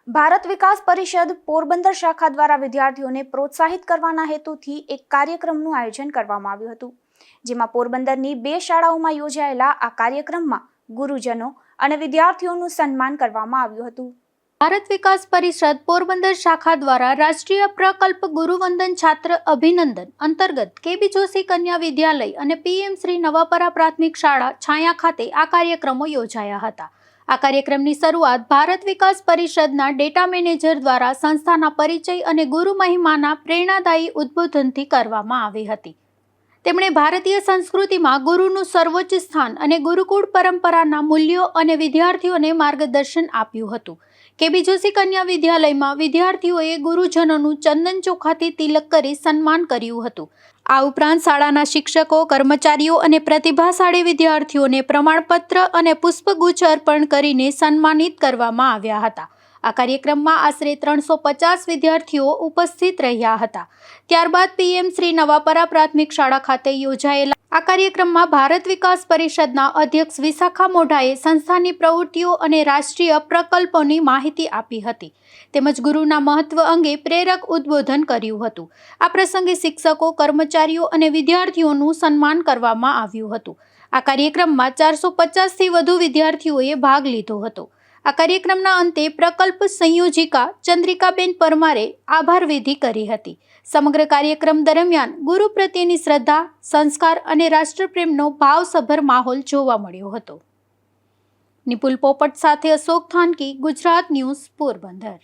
ભારત વિકાસ પરિષદ પોરબંદર શાખા દ્વારા વિદ્યાર્થીઓને પ્રોત્સાહિત કરવાના હેતુથી એક કાર્યક્રમનું આયોજન કરવામાં આવ્યું હતું, જેમાં પોરબંદરની 2 શાળાઓમાં યોજાયેલા આ કાર્યક્રમમાં ગુરુજનો અને વિદ્યાર્થીઓનું સન્માન કરવામાં આવ્યું હતું। ભારત વિકાસ પરિષદ પોરબંદર શાખા દ્વારા રાષ્ટ્રીય પ્રકલ્પ ગુરુવંદન છાત્ર અભિનંદન અંતર્ગત કેબી જોશી કન્યા વિદ્યાલય અને પીએમ શ્રી નવાપરા પ્રાથમિક શાળા છાયા ખાતે આ કાર્યક્રમો યોજાયા હતા। આ કાર્યક્રમની શરૂઆત ભારત વિકાસ પરિષદના ડેટા મેનેજર દ્વારા સંસ્થાના પરિચય અને ગુરુ મહિમાના પ્રેરણાદાયી ઉદ્બોધનથી કરવામાં આવી હતી। તેમણે ભારતીય સંસ્કૃતિમાં ગુરુનું સર્વોચ્ચ સ્થાન અને ગુરુકુળ પરંપરાના મૂલ્યો અને વિદ્યાર્થીઓને માર્ગદર્શન આપ્યું હતું। કેબી જોશી કન્યા વિદ્યાલયમાં વિદ્યાર્થીઓએ ગુરુજનોનું ચંદન ચોખાથી તિલક કરી સન્માન કર્યું હતું। આ ઉપરાંત શાળાના શિક્ષકો, કર્મચારીઓ અને પ્રતિભાશાળી વિદ્યાર્થીઓને પ્રમાણપત્ર અને પુષ્પગુચ્છ અર્પણ કરીને સન્માનિત કરવામાં આવ્યા હતા। આ કાર્યક્રમમાં આશરે 350 વિદ્યાર્થીઓ ઉપસ્થિત રહ્યા હતા। ત્યારબાદ પીએમ શ્રી નવાપરા પ્રાથમિક શાળા ખાતે યોજાયેલા આ કાર્યક્રમમાં ભારત વિકાસ પરિષદના અધ્યક્ષ વિશાખા મોઢાએ સંસ્થાની પ્રવૃત્તિઓ અને રાષ્ટ્રીય પ્રકલ્પોની માહિતી આપી હતી, તેમજ ગુરુના મહત્વ અંગે પ્રેરક ઉદ્બોધન કર્યું હતું। આ પ્રસંગે શિક્ષકો, કર્મચારીઓ અને વિદ્યાર્થીઓનું સન્માન કરવામાં આવ્યું હતું। આ કાર્યક્રમમાં 450થી વધુ વિદ્યાર્થીઓએ ભાગ લીધો હતો। આ કાર્યક્રમના અંતે પ્રકલ્પ સંયોજિકા ચંદ્રિકાબેન પરમારે આભાર વિધિ કરી હતી। સમગ્ર કાર્યક્રમ દરમિયાન ગુરુ પ્રત્યેની શ્રદ્ધા, સંસ્કાર અને રાષ્ટ્રપ્રેમનો ભાવસભર માહોલ જોવા મળ્યો હતો। નિપુલ પોપટ સાથે અશોક થાનકી, ગુજરાત ન્યૂઝ, પોરબંદર।